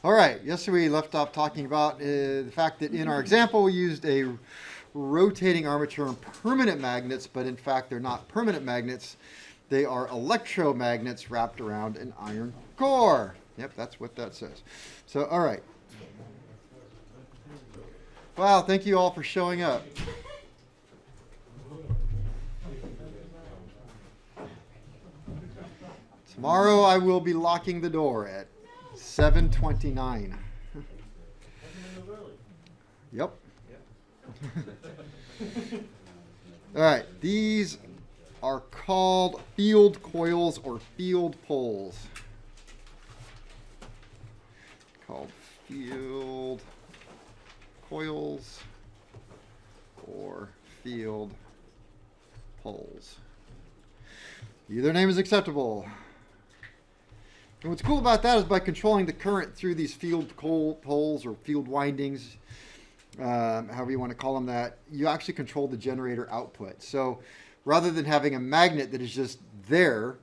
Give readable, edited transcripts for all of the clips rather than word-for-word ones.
All right, yesterday we left off talking about the fact that in our example we used a rotating armature and permanent magnets, but in fact they're not permanent magnets. They are electromagnets wrapped around an iron core. Yep, that's what that says. So, all right. Wow, thank you all for showing up. Tomorrow I will be locking the door at 7:29. Yep. All right, these are called field coils or field poles. Called field coils or field poles. Either name is acceptable. And what's cool about that is by controlling the current through these field poles or field windings, however you want to call them that, you actually control the generator output. So rather than having a magnet that is just there,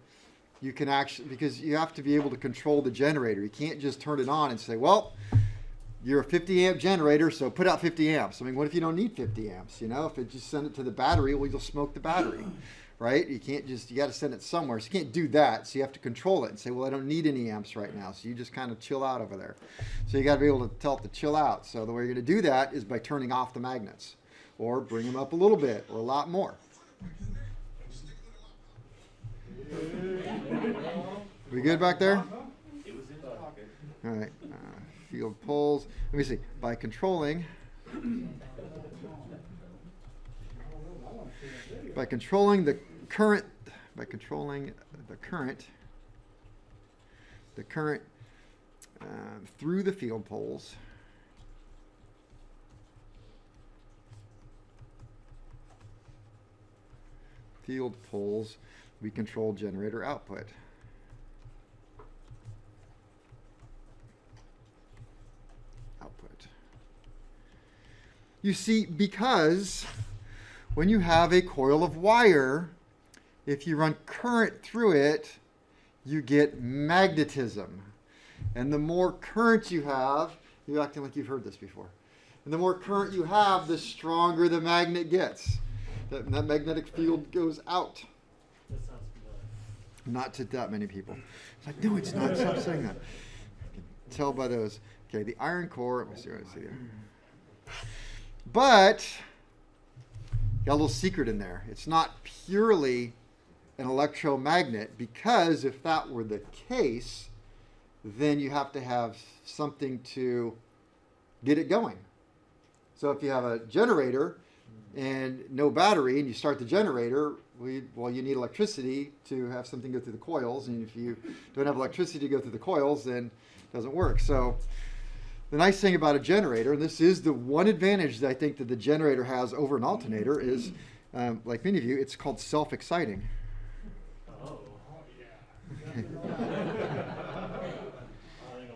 you can actually, because you have to be able to control the generator. You can't just turn it on and say, well, you're a 50 amp generator, so put out 50 amps. I mean, what if you don't need 50 amps? You know, if it just send it to the battery, well, you'll smoke the battery, right? You can't just, you got to send it somewhere. So you can't do that. So you have to control it and say, well, I don't need any amps right now. So you just kind of chill out over there. So you got to be able to tell it to chill out. So the way you're going to do that is by turning off the magnets or bring them up a little bit or a lot more. We good back there? It was in the pocket. All right. Field poles. Let me see. By controlling the current, through the field poles. We control generator output. You see, because when you have a coil of wire, if you run current through it, you get magnetism. And the more current you have, you're acting like you've heard this before. And the more current you have, the stronger the magnet gets. That magnetic field goes out. That sounds familiar. Not to that many people. It's like, no, it's not. Stop saying that. I can tell by those. Okay, the iron core. Let me see what I see there. But got a little secret in there. It's not purely an electromagnet, because if that were the case, then you have to have something to get it going. So if you have a generator and no battery and you start the generator, well, you need electricity to have something go through the coils. And if you don't have electricity to go through the coils, then it doesn't work. So the nice thing about a generator, and this is the one advantage that I think that the generator has over an alternator, is, like many of you, it's called self-exciting. Oh, yeah. I think a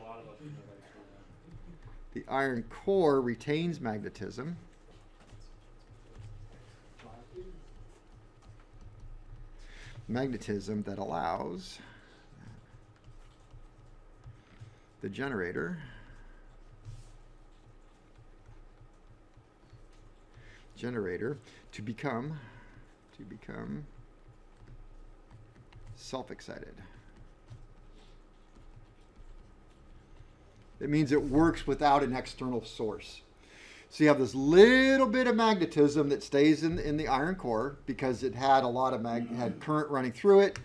lot of us know that. The iron core retains magnetism. Magnetism that allows the generator to become self-excited. It means it works without an external source. So you have this little bit of magnetism that stays in the iron core because it had a lot of had current running through it.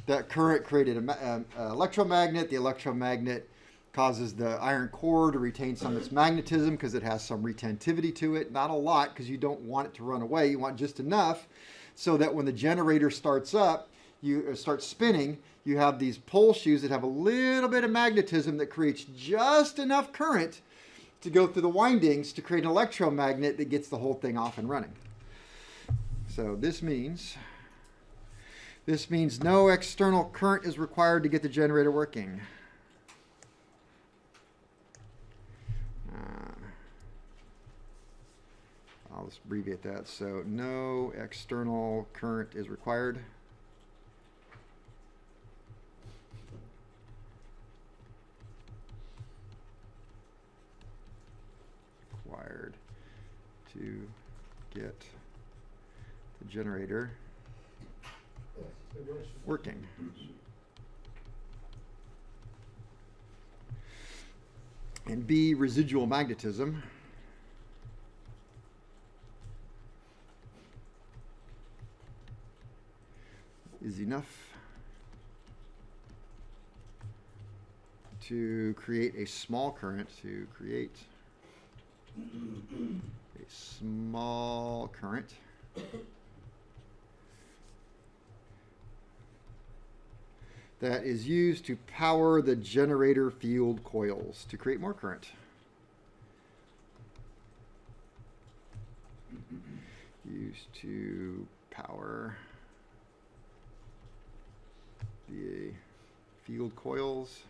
That current created an electromagnet. The electromagnet causes the iron core to retain some of its magnetism because it has some retentivity to it. Not a lot, because you don't want it to run away. You want just enough so that when the generator starts up, you start spinning, you have these pole shoes that have a little bit of magnetism that creates just enough current to go through the windings to create an electromagnet that gets the whole thing off and running. So this means no external current is required to get the generator working. I'll just abbreviate that. So no external current is required. required to get the generator working. And B, residual magnetism is enough to create a small current, that is used to power the generator field coils to create more current. Used to power the field coils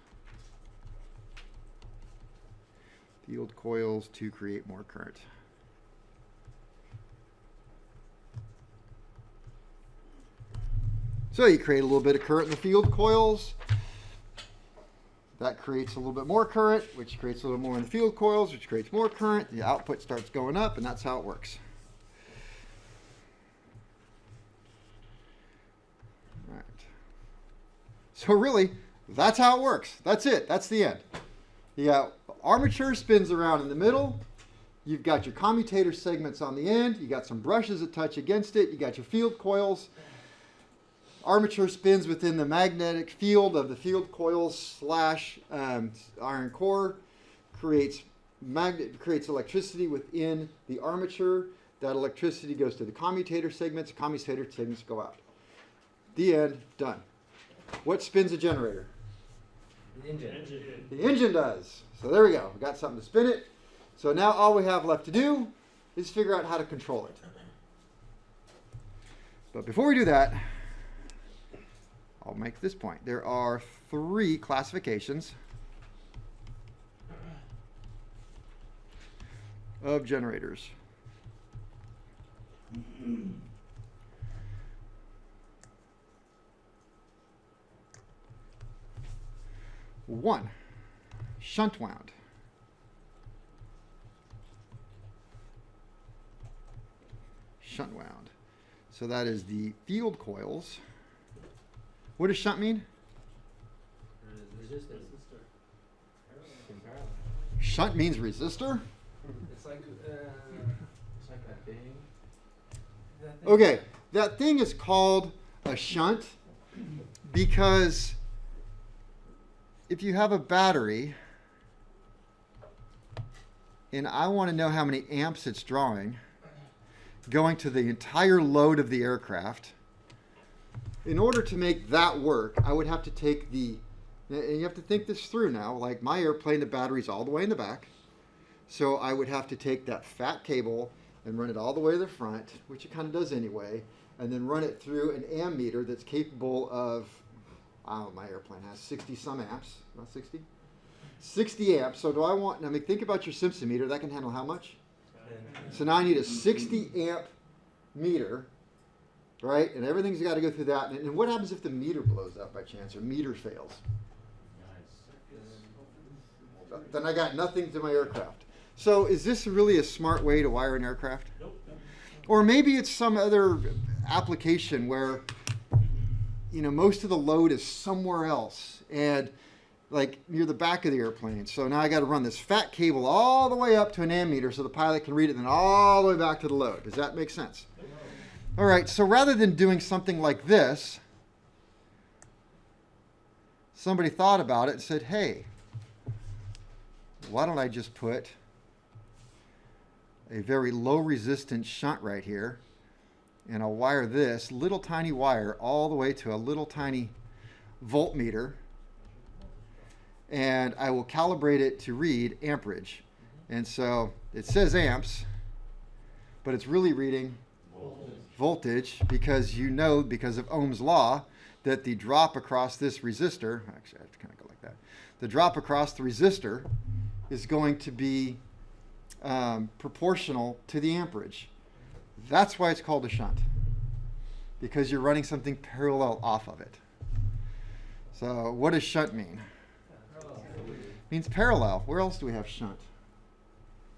to create more current. So you create a little bit of current in the field coils. That creates a little bit more current, which creates a little more in the field coils, which creates more current. The output starts going up, and that's how it works. All right. So really, that's how it works. That's it. That's the end. You got armature spins around in the middle. You've got your commutator segments on the end. You got some brushes that touch against it. You got your field coils. Armature spins within the magnetic field of the field coils / iron core, creates electricity within the armature. That electricity goes to the commutator segments. Commutator segments go out. The end. Done. What spins a generator? The engine. The engine does. So there we go. We got something to spin it. So now all we have left to do is figure out how to control it. But before we do that, I'll make this point. There are 3 classifications of generators. One, shunt wound. Shunt wound. So that is the field coils. What does shunt mean? Resistance. Shunt means resistor? It's like that thing. Okay, that thing is called a shunt because if you have a battery and I want to know how many amps it's drawing, going to the entire load of the aircraft, in order to make that work, I would have to take and you have to think this through now, like my airplane, the battery's all the way in the back. So I would have to take that fat cable and run it all the way to the front, which it kind of does anyway, and then run it through an ammeter that's capable of, my airplane has 60 some amps, not 60? 60 amps. So think about your Simpson meter, that can handle how much? So now I need a 60 amp meter, right? And everything's got to go through that. And what happens if the meter blows up by chance or meter fails? Then I got nothing to my aircraft. So is this really a smart way to wire an aircraft? Nope. Or maybe it's some other application where, most of the load is somewhere else and like near the back of the airplane. So now I got to run this fat cable all the way up to an ammeter so the pilot can read it and then all the way back to the load. Does that make sense? All right, so rather than doing something like this, somebody thought about it and said, hey, why don't I just put a very low resistance shunt right here, and I'll wire this little tiny wire all the way to a little tiny voltmeter, and I will calibrate it to read amperage. And so it says amps, but it's really reading voltage because because of Ohm's law, that the drop across this resistor, actually I have to kind of go like that, the drop across the resistor is going to be proportional to the amperage. That's why it's called a shunt, because you're running something parallel off of it. So what does shunt mean? It means parallel. Where else do we have shunt?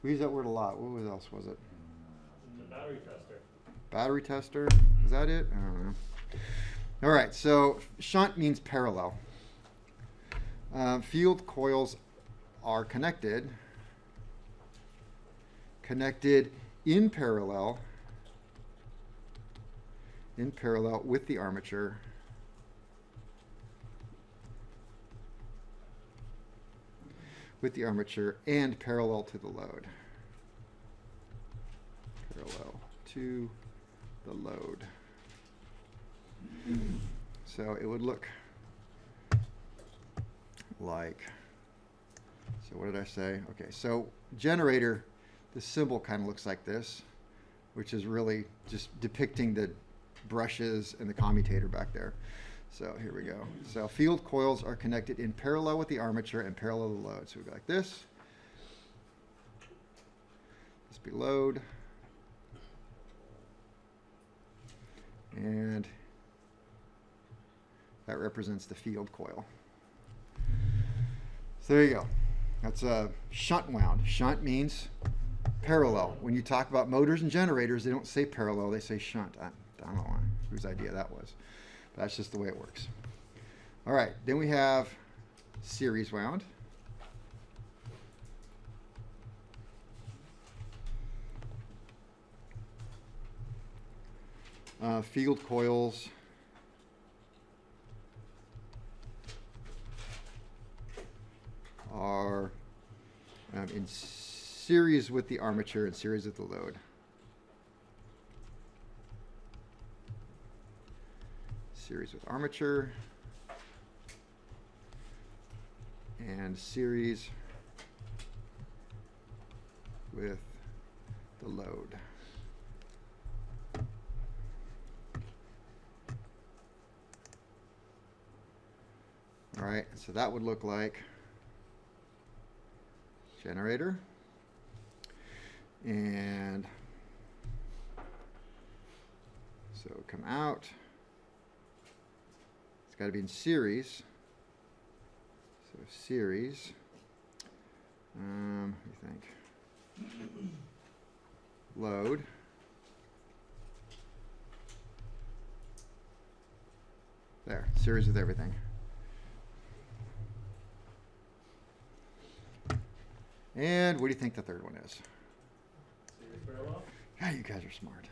We use that word a lot. What else was it? The battery tester. Battery tester. Is that it? I don't know. All right. So shunt means parallel. Field coils are connected in parallel with the armature and parallel to the load. Parallel to the load. So it would look like, so what did I say? Okay, so generator, the symbol kind of looks like this, which is really just depicting the brushes and the commutator back there. So here we go. So field coils are connected in parallel with the armature and parallel to the load. So we go like this. This be load. And that represents the field coil. So there you go. That's a shunt wound. Shunt means parallel. When you talk about motors and generators, they don't say parallel, they say shunt. I don't know whose idea that was. But that's just the way it works. All right, then we have series wound. Field coils are in series with the armature and series with the load. Series with armature and series with the load. All right, so that would look like generator, and so come out. It's got to be in series. So series. What do you think? Load. There, series with everything. And what do you think the third one is? Series parallel. Yeah, you guys are smart.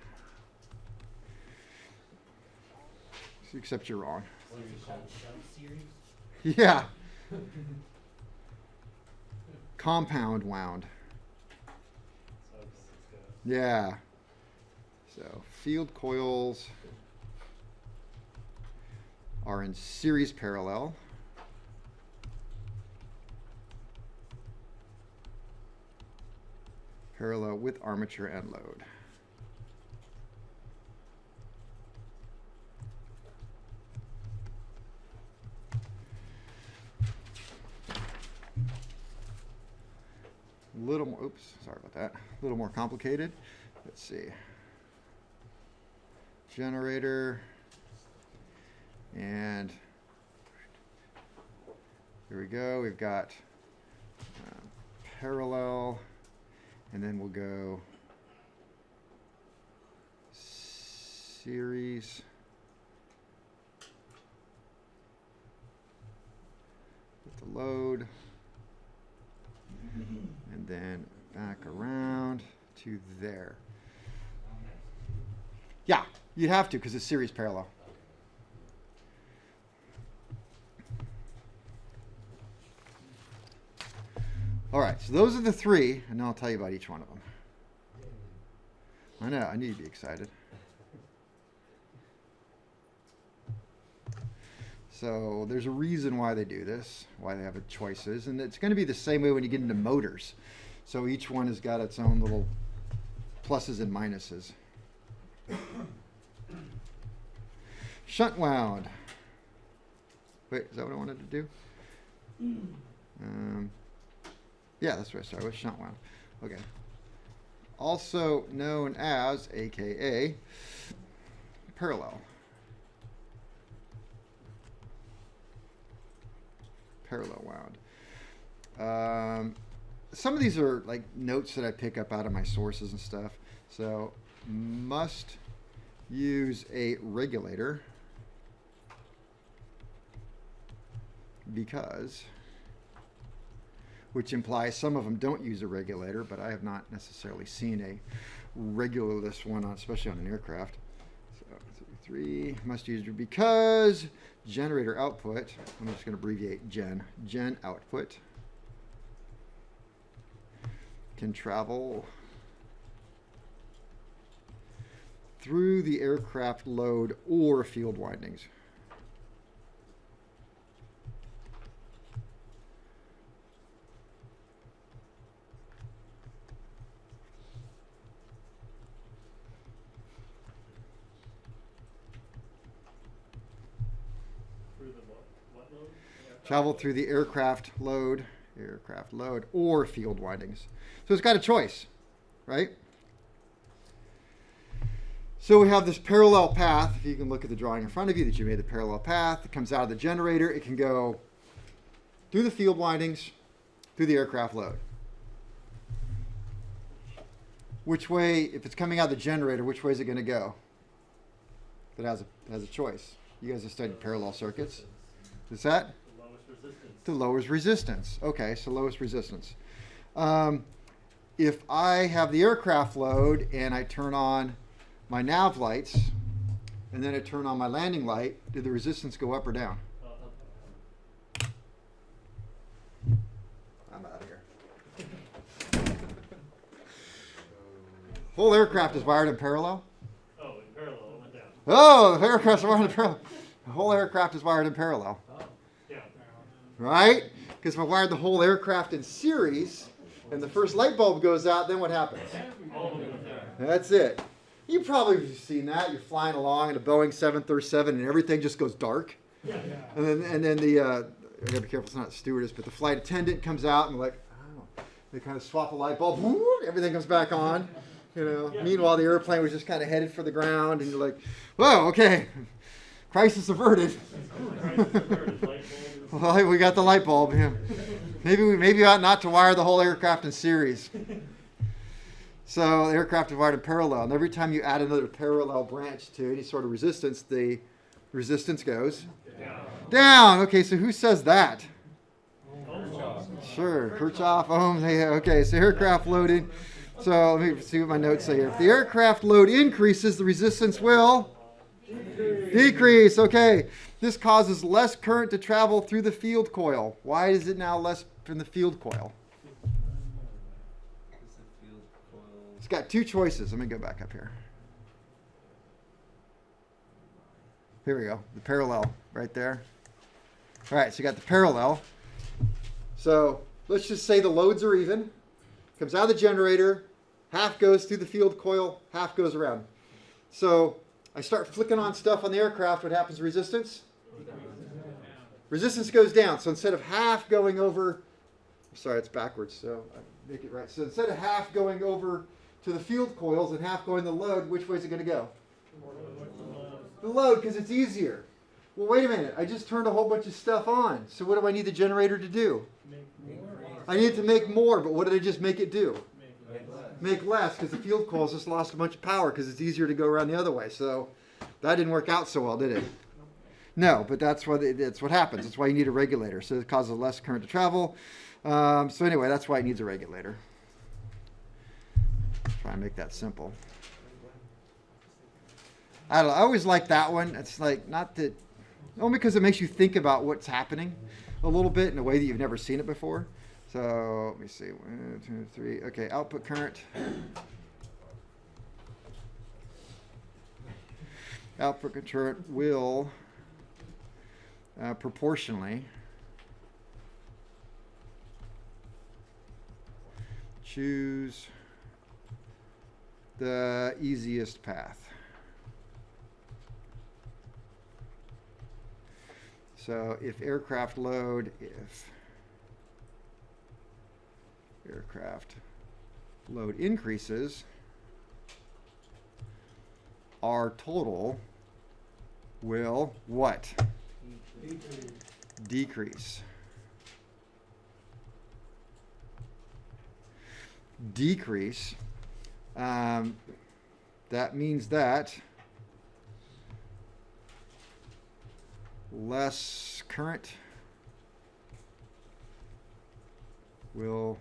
Except you're wrong. What's it called? Shunt series? Yeah. Compound wound. So it's Yeah. So field coils are in series parallel. Parallel with armature and load. A little more, oops, sorry about that. A little more complicated. Let's see. Generator. And here we go. We've got parallel. And then we'll go series with the load, and then back around to there. Yeah, you'd have to because it's series parallel. All right, so those are the three, and now I'll tell you about each one of them. I know, I knew you'd be excited. So there's a reason why they do this, why they have choices, and it's going to be the same way when you get into motors. So each one has got its own little pluses and minuses. Shunt wound. Wait, is that what I wanted to do? Yeah, that's what I started with, shunt wound. Okay. Also known as, AKA, parallel. Parallel wound. some of these are like notes that I pick up out of my sources and stuff. So must use a regulator because, which implies some of them don't use a regulator, but I have not necessarily seen a regularless one, especially on an aircraft. So 3 must use because generator output, I'm just going to abbreviate gen output can travel through the aircraft load or field windings. Travel through the aircraft load, or field windings. So it's got a choice, right? So we have this parallel path. If you can look at the drawing in front of you that you made the parallel path. It comes out of the generator. It can go through the field windings, through the aircraft load. Which way, if it's coming out of the generator, which way is it going to go? It has a choice. You guys have studied parallel circuits. Is that? The lowest resistance. Okay, so lowest resistance. If I have the aircraft load and I turn on my nav lights and then I turn on my landing light, did the resistance go up or down? I'm out of here. Whole aircraft is wired in parallel? Oh, in parallel, it went down. Oh, the aircraft is wired in parallel. The whole aircraft is wired in parallel. Right? Because if I wired the whole aircraft in series and the first light bulb goes out, then what happens? That's it. You've probably seen that. You're flying along in a Boeing 737 and everything just goes dark. Yeah. And then the, I gotta be careful, it's not a stewardess, but the flight attendant comes out and like, oh, they kind of swap a light bulb, whoo, everything comes back on. You know. Yeah. Meanwhile, the airplane was just kind of headed for the ground and you're like, whoa, okay, crisis averted. Well, we got the light bulb. Yeah. Maybe we ought not to wire the whole aircraft in series. So the aircraft is wired in parallel, and every time you add another parallel branch to any sort of resistance, the resistance goes down. Okay, so who says that? Sure, Kirchhoff, Ohm. Okay, so aircraft loaded. So let me see what my notes say here. If the aircraft load increases, the resistance will decrease. Okay. This causes less current to travel through the field coil. Why is it now less from the field coil? It's got two choices. Let me go back up here. Here we go. The parallel right there. All right, so you got the parallel. So let's just say the loads are even. Comes out of the generator. Half goes through the field coil. Half goes around. So I start flicking on stuff on the aircraft. What happens to resistance? Resistance goes down. So instead of half going over, sorry, it's backwards, so I make it right. So instead of half going over to the field coils and half going to the load, which way is it going to go? The load, because it's easier. Well, wait a minute. I just turned a whole bunch of stuff on. So what do I need the generator to do? I need to make more, but what did I just make it do? Make less, because the field coils just lost a bunch of power because it's easier to go around the other way. So that didn't work out so well, did it? No, but that's what happens. That's why you need a regulator. So it causes less current to travel. So anyway, that's why it needs a regulator. Try and make that simple. I don't know. I always like that one. It's like not that, only because it makes you think about what's happening a little bit in a way that you've never seen it before. So let me see. 1, 2, 3. Okay, output current. Output current will proportionally choose the easiest path. So if aircraft load increases, our total will what? Decrease. decrease. That means that less current will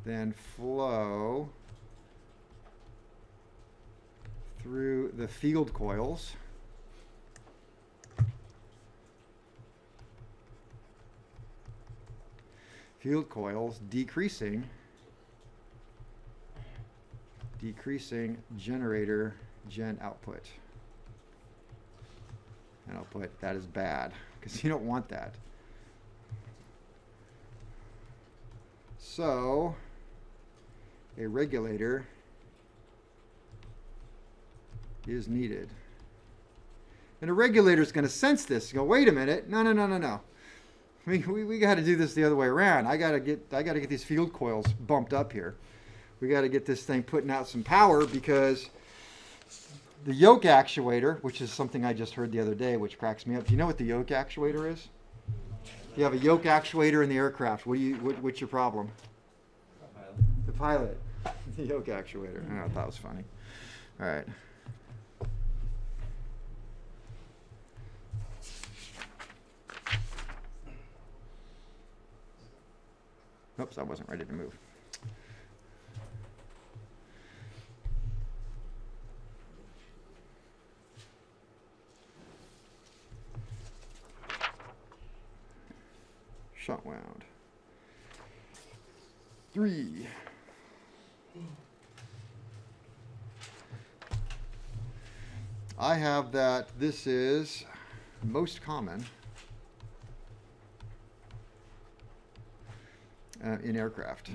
then flow through the field coils. Field coils decreasing generator gen output. And I'll put that is bad because you don't want that. So a regulator is needed. And a regulator is going to sense this. Go, wait a minute. No. We got to do this the other way around. I got to get these field coils bumped up here. We got to get this thing putting out some power because the yoke actuator, which is something I just heard the other day, which cracks me up. Do you know what the yoke actuator is? You have a yoke actuator in the aircraft. What's your problem? The pilot. The yoke actuator. I thought that was funny. All right. Oops, I wasn't ready to move. Shunt wound. 3. I have that this is most common in aircraft.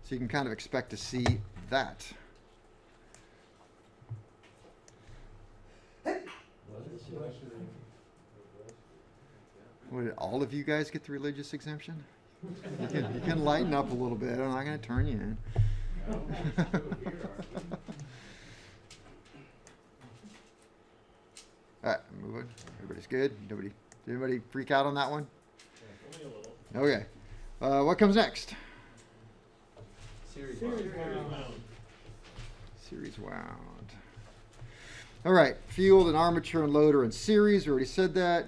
So you can kind of expect to see that. What, did all of you guys get the religious exemption? You can lighten up a little bit. I'm not going to turn you in. All right, moving. Everybody's good. Did anybody freak out on that one? Okay. What comes next? Series wound. All right. Field and armature and loader in series. We already said that.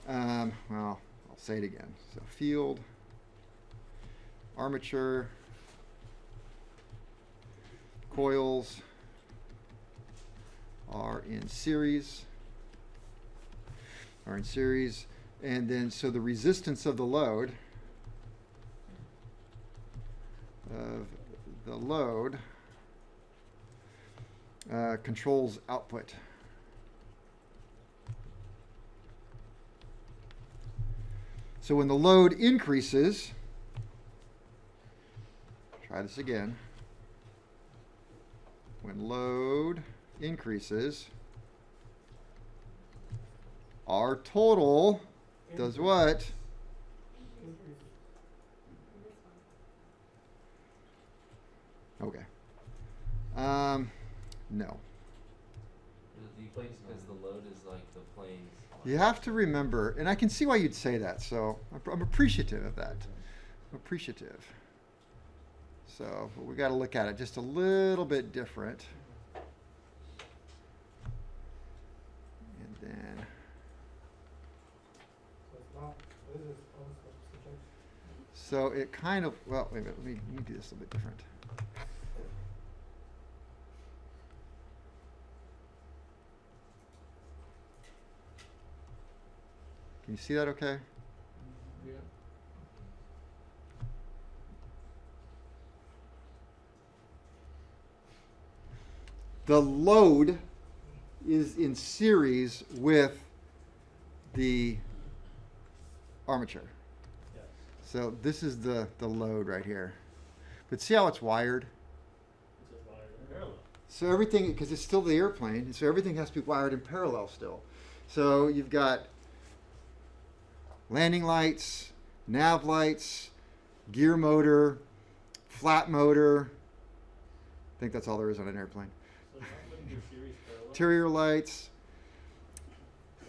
Well, I'll say it again. So field, armature, coils are in series. And then, so the resistance of the load controls output. So when the load increases, try this again. When load increases, our total does what? Okay. No. Because the load is like the plane's. You have to remember, and I can see why you'd say that, so I'm appreciative of that. I'm appreciative. So we got to look at it just a little bit different. And then. So it kind of, well, wait a minute, let me do this a little bit different. Can you see that okay? Yeah. The load is in series with the armature. Yes. So this is the load right here. But see how it's wired? It's a wire parallel. So everything, because it's still the airplane, so everything has to be wired in parallel still. So you've got landing lights, nav lights, gear motor, flat motor. I think that's all there is on an airplane. So that wouldn't be series parallel. Interior lights.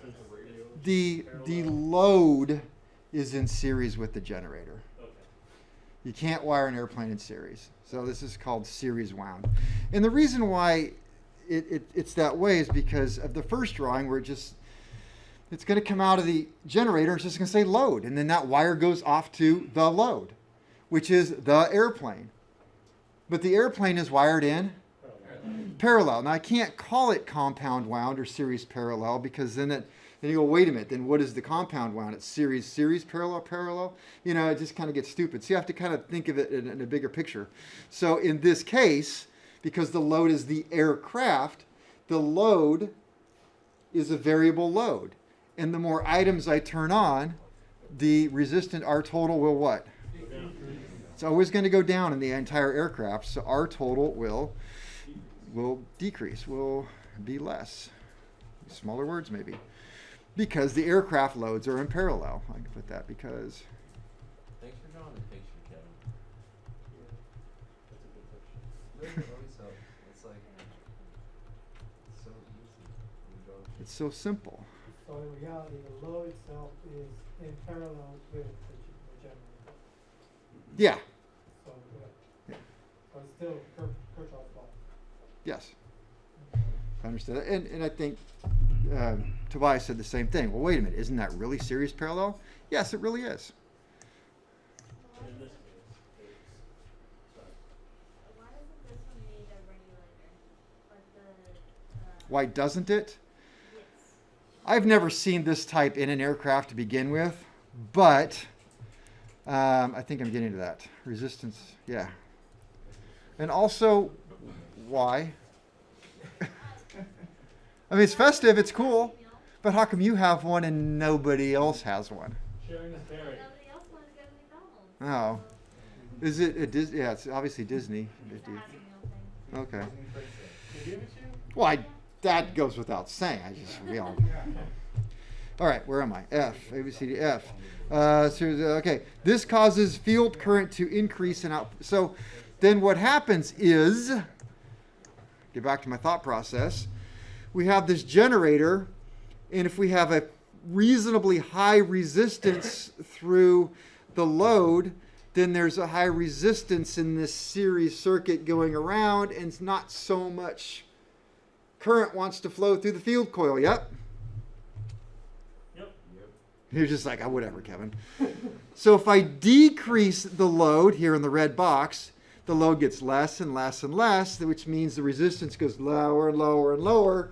Since the radio The load is in series with the generator. Okay. You can't wire an airplane in series. So this is called series wound. And the reason why it's that way is because of the first drawing where it's going to come out of the generator. It's just going to say load. And then that wire goes off to the load, which is the airplane. But the airplane is wired in parallel. Now, I can't call it compound wound or series parallel because then you go, wait a minute, then what is the compound wound? It's series, parallel. It just kind of gets stupid. So you have to kind of think of it in a bigger picture. So in this case, because the load is the aircraft, the load is a variable load. And the more items I turn on, the resistant R total will what? It's always going to go down in the entire aircraft. So R total will decrease, will be less. Smaller words maybe. Because the aircraft loads are in parallel. I can put that because... Thanks for drawing the picture, Kevin. That's a good picture. Really, so it's like so easy. You draw the It's so simple. So in reality, the load itself is in parallel with the generator. Yeah. So, Yeah. So it's still Kirchhoff's law. Yes. I understand that. And I think Tobias said the same thing. Well, wait a minute. Isn't that really series parallel? Yes, it really is. In this case, it's sorry. Why isn't this one made a regulator? Like the Why doesn't it? yes. I've never seen this type in an aircraft to begin with, but I think I'm getting to that. Resistance, yeah. And also, why? I mean, it's festive, it's cool, but how come you have one and nobody else has one? Sharing is caring. Nobody else wanted to go to McDonald's. Oh. Is it a Disney? Yeah, it's obviously Disney. So it's a Happy Meal thing. Okay. They give it to you? Well, that goes without saying. All right, where am I? F, A, B, C, D, F. Okay, this causes field current to increase in output. So then what happens is, get back to my thought process, we have this generator, and if we have a reasonably high resistance through the load, then there's a high resistance in this series circuit going around, and not so much current wants to flow through the field coil. Yep. Yep. You're just like, oh, whatever, Kevin. So if I decrease the load here in the red box, the load gets less and less and less, which means the resistance goes lower and lower and lower.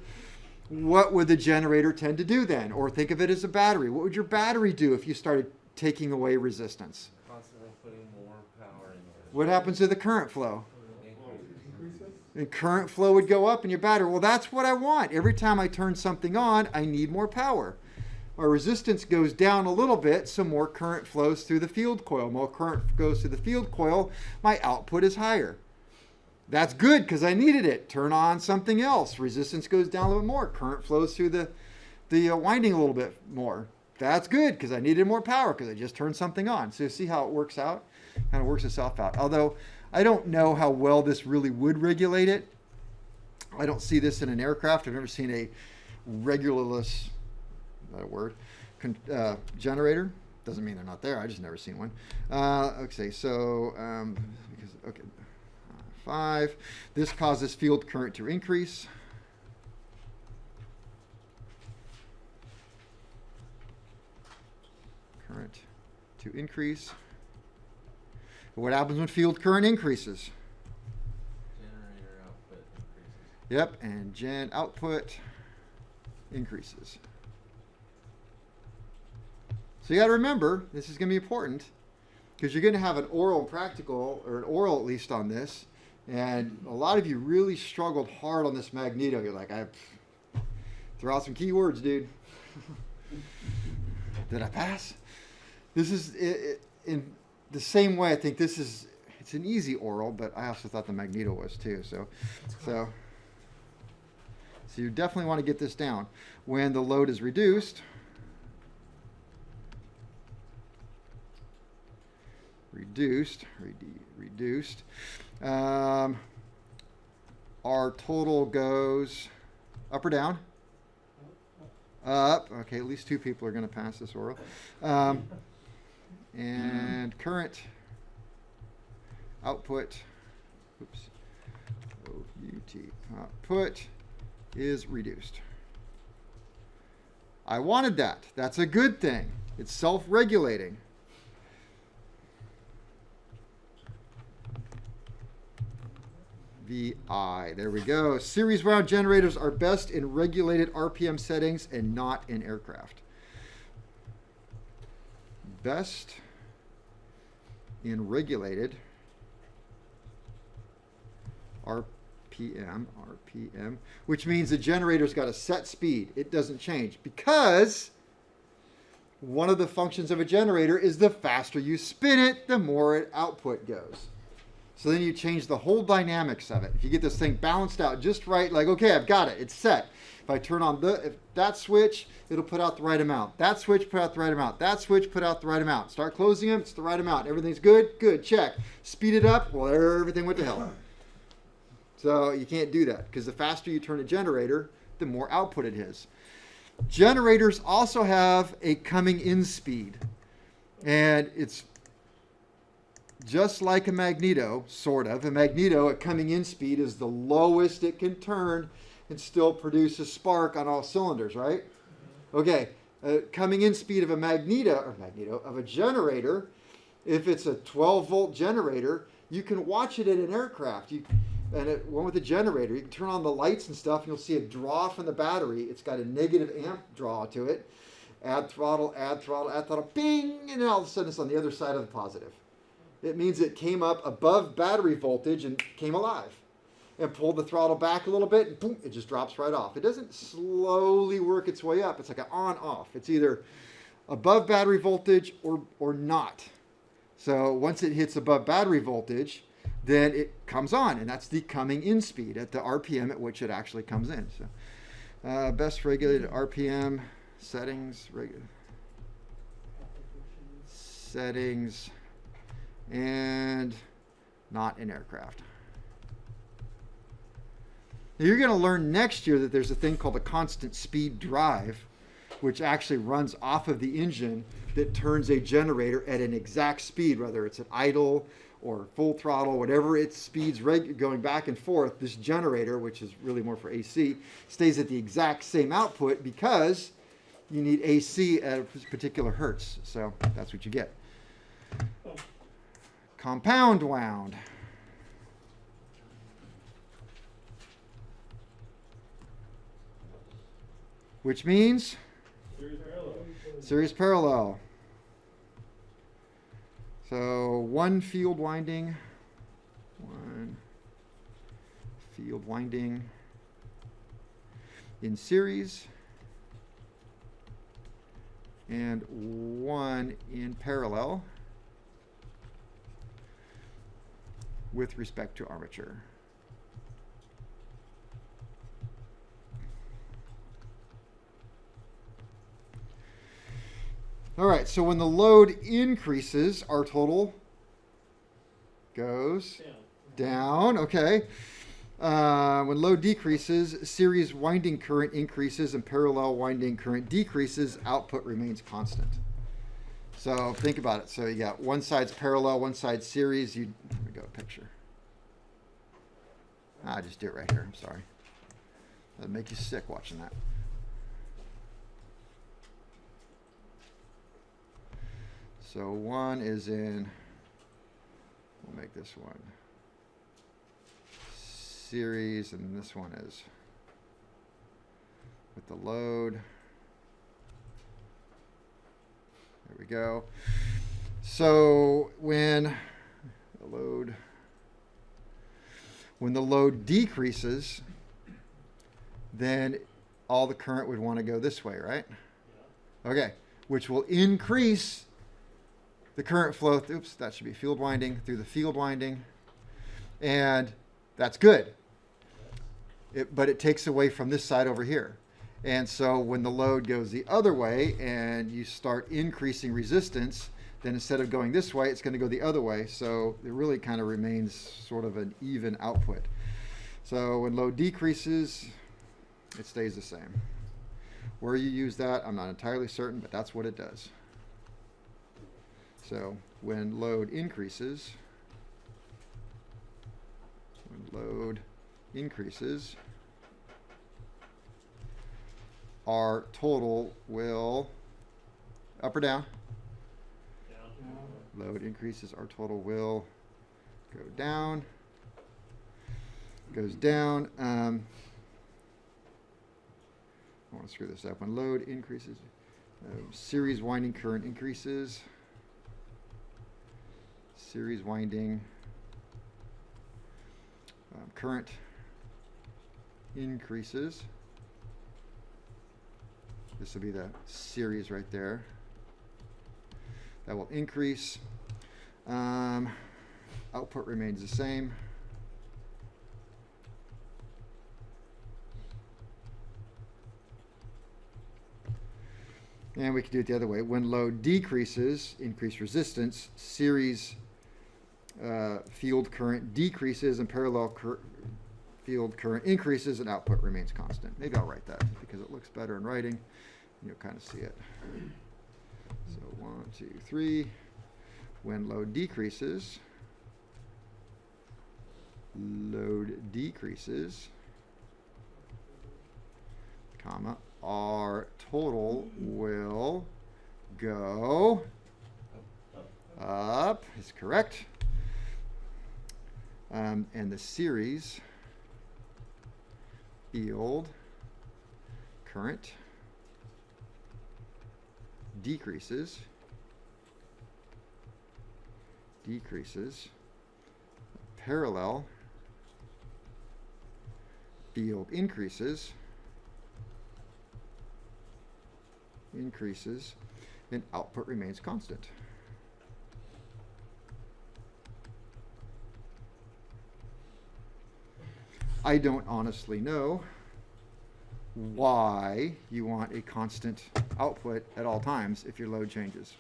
What would the generator tend to do then? Or think of it as a battery. What would your battery do if you started taking away resistance? constantly putting more power into it. What happens to the current flow? Increases. And current flow would go up in your battery. Well, that's what I want. Every time I turn something on, I need more power. My resistance goes down a little bit, so more current flows through the field coil. More current goes through the field coil, my output is higher. That's good because I needed it. Turn on something else. Resistance goes down a little bit more. Current flows through the winding a little bit more. That's good because I needed more power because I just turned something on. So you see how it works out? Kind of works itself out. Although I don't know how well this really would regulate it. I don't see this in an aircraft. I've never seen a regulatorless, that a word, generator. Doesn't mean they're not there. I just never seen one. Okay, so because 5. This causes field current to increase. Current to increase. What happens when field current increases? Generator output increases. Yep, and gen output increases. So you got to remember, this is going to be important because you're going to have an oral and practical, or an oral at least on this, and a lot of you really struggled hard on this magneto. You're like, I throw out some keywords, dude. Did I pass? This is in the same way. I think it's an easy oral, but I also thought the magneto was too. So you definitely want to get this down. When the load is reduced, our total goes up or down? Up. Okay, at least 2 people are going to pass this oral. And current output, oops, O-U-T, output is reduced. I wanted that. That's a good thing. It's self-regulating. VI. There we go. Series wound generators are best in regulated RPM settings and not in aircraft. Best in regulated RPM, which means the generator's got a set speed. It doesn't change because one of the functions of a generator is the faster you spin it, the more output goes. So then you change the whole dynamics of it. If you get this thing balanced out just right, like, okay, I've got it, it's set. If I turn on that switch, it'll put out the right amount. That switch put out the right amount. That switch put out the right amount. Start closing them, it's the right amount. Everything's good, good, check. Speed it up, well, everything went to hell. So you can't do that because the faster you turn a generator, the more output it is. Generators also have a coming in speed. And it's just like a magneto, sort of. A magneto at coming in speed is the lowest it can turn and still produce a spark on all cylinders, right? Okay, coming in speed of a of a generator, if it's a 12-volt generator, you can watch it in an aircraft. One with a generator, you can turn on the lights and stuff, and you'll see a draw from the battery. It's got a negative amp draw to it. Add throttle, bing, and then all of a sudden it's on the other side of the positive. It means it came up above battery voltage and came alive. And pulled the throttle back a little bit, and boom, it just drops right off. It doesn't slowly work its way up. It's like an on-off. It's either above battery voltage or not. So once it hits above battery voltage, then it comes on, and that's the coming in speed at the RPM at which it actually comes in. So best regulated RPM settings, settings, and not in aircraft. Now you're going to learn next year that there's a thing called a constant speed drive, which actually runs off of the engine that turns a generator at an exact speed, whether it's at idle or full throttle, whatever its speed's going back and forth. This generator, which is really more for AC, stays at the exact same output because you need AC at a particular hertz. So that's what you get. Compound wound. Which means series parallel. So one field winding in series and one in parallel with respect to armature. All right, so when the load increases, our total goes down. Okay. When load decreases, series winding current increases and parallel winding current decreases, output remains constant. So think about it. So you got one side's parallel, one side's series. Let me go picture. I just do it right here. I'm sorry. That'd make you sick watching that. So one is in, we'll make this one series, and this one is with the load. There we go. So when the load decreases, then all the current would want to go this way, right? Yeah. Okay, which will increase the current flow, oops, that should be field winding, through the field winding. And that's good. But it takes away from this side over here. And so when the load goes the other way and you start increasing resistance, then instead of going this way, it's going to go the other way. So it really kind of remains sort of an even output. So when load decreases, it stays the same. Where you use that, I'm not entirely certain, but that's what it does. So when load increases, when load increases, our total will, up or down? Down. Load increases, our total will go down. Goes down. I want to screw this up. When load increases, series winding current increases. Series winding current increases. This will be the series right there. That will increase. Output remains the same. And we can do it the other way. When load decreases, increase resistance, series field current decreases and parallel field current increases and output remains constant. Maybe I'll write that because it looks better in writing. You'll kind of see it. So 1, 2, 3. When load decreases, comma, our total will go up, is correct. And the series field current decreases, parallel field increases, and output remains constant. I don't honestly know why you want a constant output at all times if your load changes.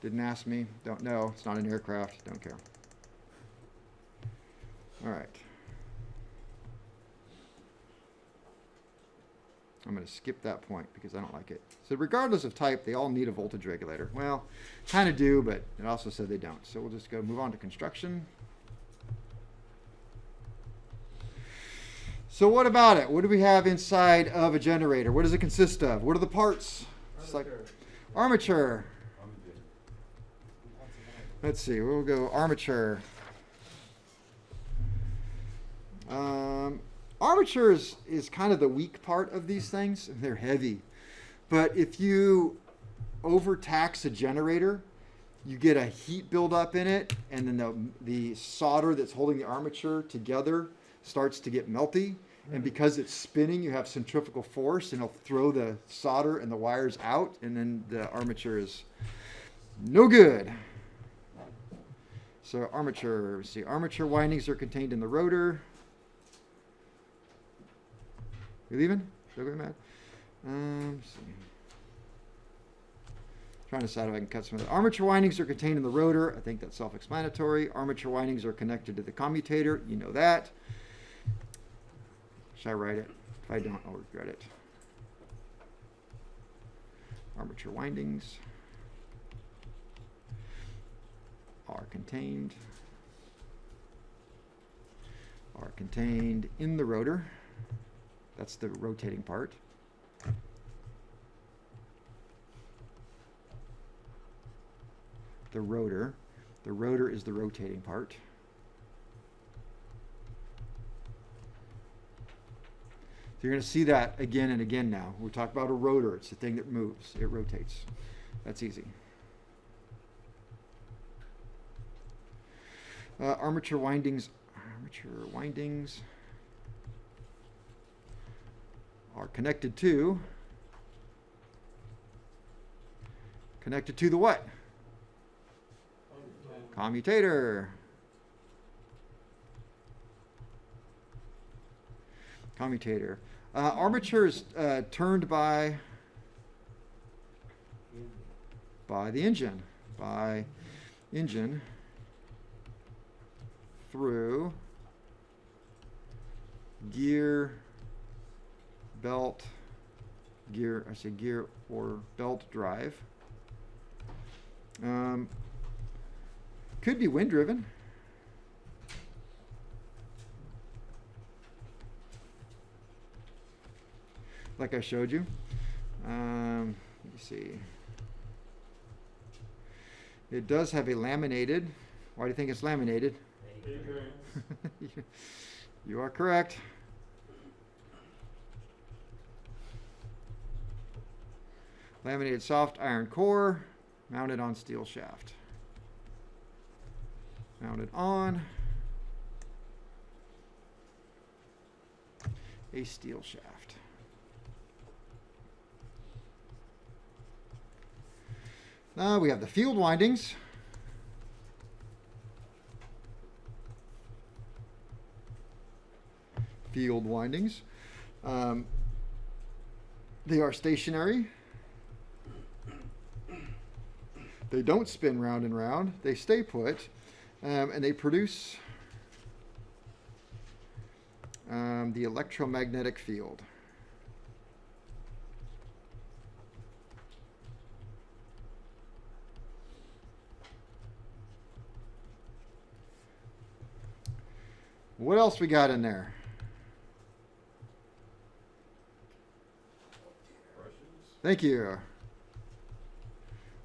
Didn't ask me, don't know, it's not an aircraft, don't care. All right. I'm going to skip that point because I don't like it. So regardless of type, they all need a voltage regulator. Well, kind of do, but it also said they don't. So we'll just go move on to construction. So what about it? What do we have inside of a generator? What does it consist of? What are the parts? Just like armature. Let's see, we'll go armature. Armature is kind of the weak part of these things. They're heavy. But if you overtax a generator, you get a heat buildup in it, and then the solder that's holding the armature together starts to get melty. And because it's spinning, you have centrifugal force, and it'll throw the solder and the wires out, and then the armature is no good. So armature, let's see, armature windings are contained in the rotor. You leaving? Still going mad? Let's see. Trying to decide if I can cut some of the armature windings are contained in the rotor. I think that's self-explanatory. Armature windings are connected to the commutator. You know that. Should I write it? If I don't, I'll regret it. Armature windings are contained in the rotor. That's the rotating part. The rotor is the rotating part. So you're going to see that again and again now. We talk about a rotor. It's the thing that moves. It rotates. That's easy. Armature windings are connected to the what? Commutator. Armature is turned by the engine. Through gear or belt drive. Could be wind driven. like I showed you. Let me see. It does have a laminated. Why do you think it's laminated? Ignorance. You are correct. Laminated soft iron core mounted on steel shaft. Mounted on a steel shaft. Now we have the field windings. Field windings. They are stationary. They don't spin round and round. They stay put, and they produce the electromagnetic field. What else we got in there? Thank you.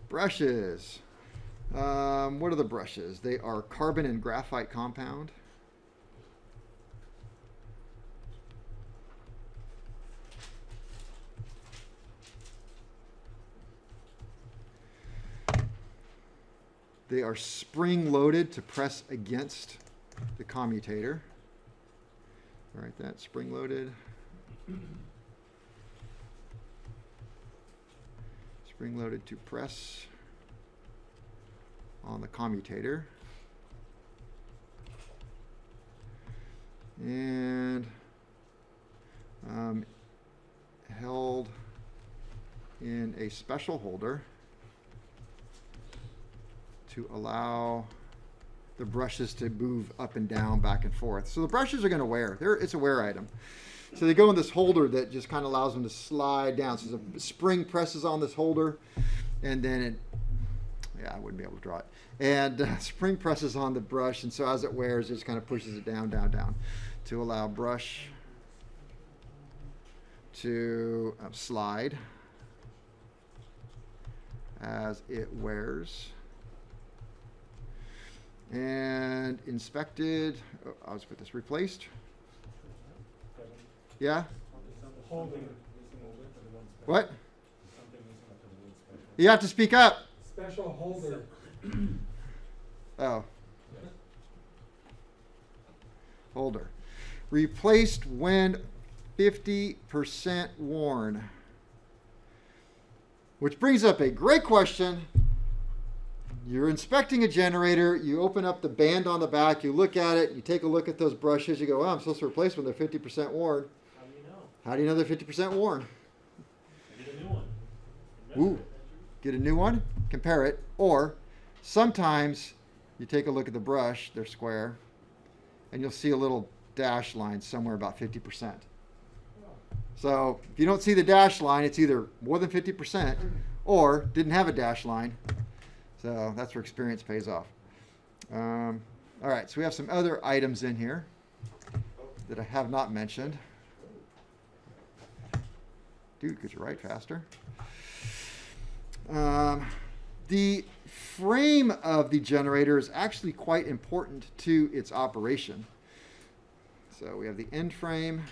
Brushes. What are the brushes? They are carbon and graphite compound. They are spring loaded to press against the commutator. All right, that's spring loaded. Spring loaded to press on the commutator. And held in a special holder to allow the brushes to move up and down, back and forth. So the brushes are going to wear. It's a wear item. So they go in this holder that just kind of allows them to slide down. So the spring presses on this holder, and then it, yeah, I wouldn't be able to draw it. And spring presses on the brush, and so as it wears, it just kind of pushes it down, down, down to allow brush to slide as it wears. And inspected, oh, I'll just put this replaced. Yeah? What? You have to speak up. Special holder. Oh. Holder. Replaced when 50% worn. Which brings up a great question. You're inspecting a generator, you open up the band on the back, you look at it, you take a look at those brushes, you go, oh, I'm supposed to replace when they're 50% worn. How do you know? How do you know they're 50% worn? Get a new one. Ooh, get a new one, compare it, or sometimes you take a look at the brush, they're square, and you'll see a little dash line somewhere about 50%. So if you don't see the dash line, it's either more than 50% or didn't have a dash line. So that's where experience pays off. All right, so we have some other items in here that I have not mentioned. Dude, could you write faster? The frame of the generator is actually quite important to its operation. So we have the end frame.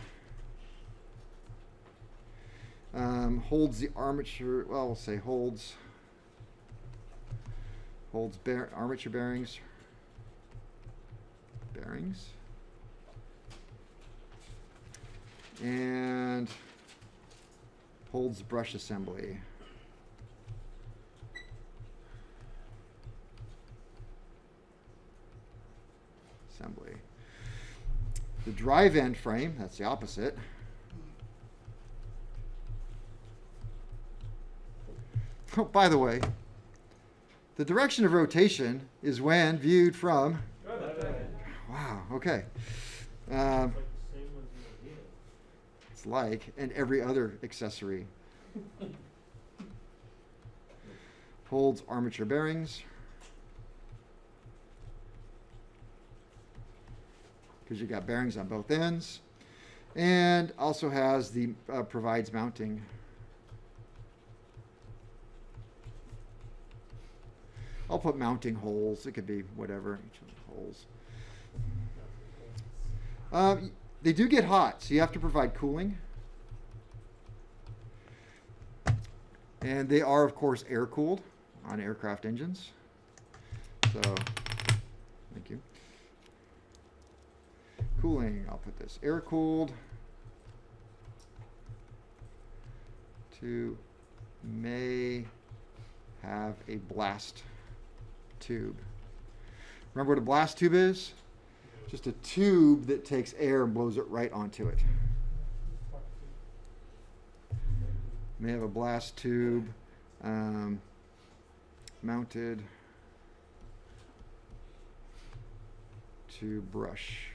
Holds the armature, well, we'll say holds armature bearings. And holds brush assembly. The drive end frame, that's the opposite. Oh, by the way, the direction of rotation is when viewed from. Wow, okay. It's like the same ones you did. It's like, and every other accessory. Holds armature bearings. Because you got bearings on both ends. And also has the provides mounting. I'll put mounting holes. It could be whatever, each of the holes. They do get hot, so you have to provide cooling. And they are, of course, air-cooled on aircraft engines. So, thank you. Cooling, I'll put this air-cooled to may have a blast tube. Remember what a blast tube is? Just a tube that takes air and blows it right onto it. May have a blast tube mounted to brush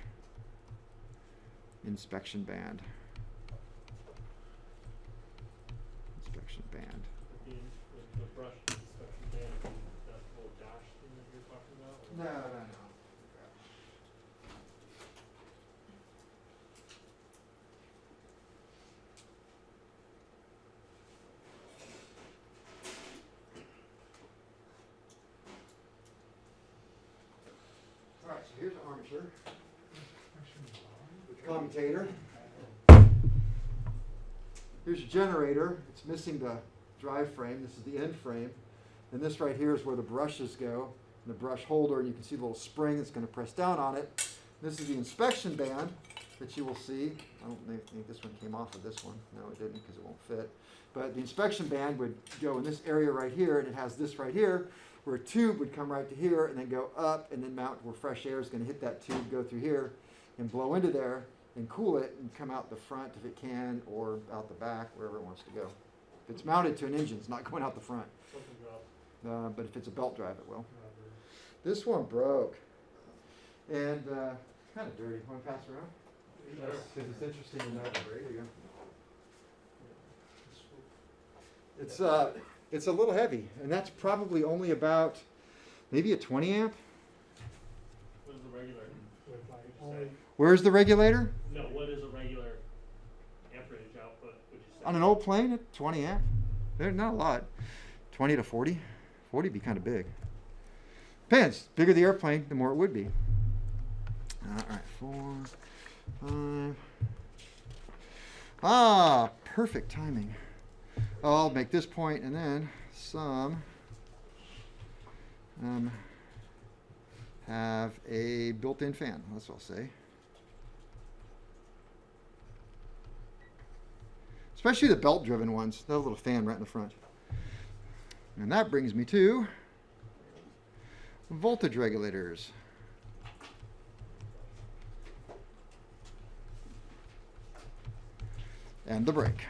inspection band. Inspection band. The brush inspection band, that little dash thing that you're talking about? No, no, no. All right, so here's an armature with commutator. Here's your generator. It's missing the drive frame. This is the end frame. And this right here is where the brushes go. And the brush holder, and you can see the little spring that's going to press down on it. This is the inspection band that you will see. I don't think this one came off of this one. No, it didn't because it won't fit. But the inspection band would go in this area right here, and it has this right here, where a tube would come right to here and then go up and then mount where fresh air is going to hit that tube, go through here, and blow into there and cool it and come out the front if it can, or out the back, wherever it wants to go. If it's mounted to an engine, it's not going out the front. Something dropped. But if it's a belt drive, it will. This one broke. And kind of dirty. Want to pass it around? Yes, because it's interesting to know. There you go. It's a little heavy, and that's probably only about maybe a 20 amp. What is the regular? Only Where's the regulator? No, what is a regular amperage output, would you say? On an old plane at 20 amp. They're not a lot. 20 to 40. 40 would be kind of big. Depends. Bigger the airplane, the more it would be. All right, 4, 5. Ah, perfect timing. I'll make this point and then some have a built-in fan. That's what I'll say. Especially the belt-driven ones. They have a little fan right in the front. And that brings me to voltage regulators. And the brake.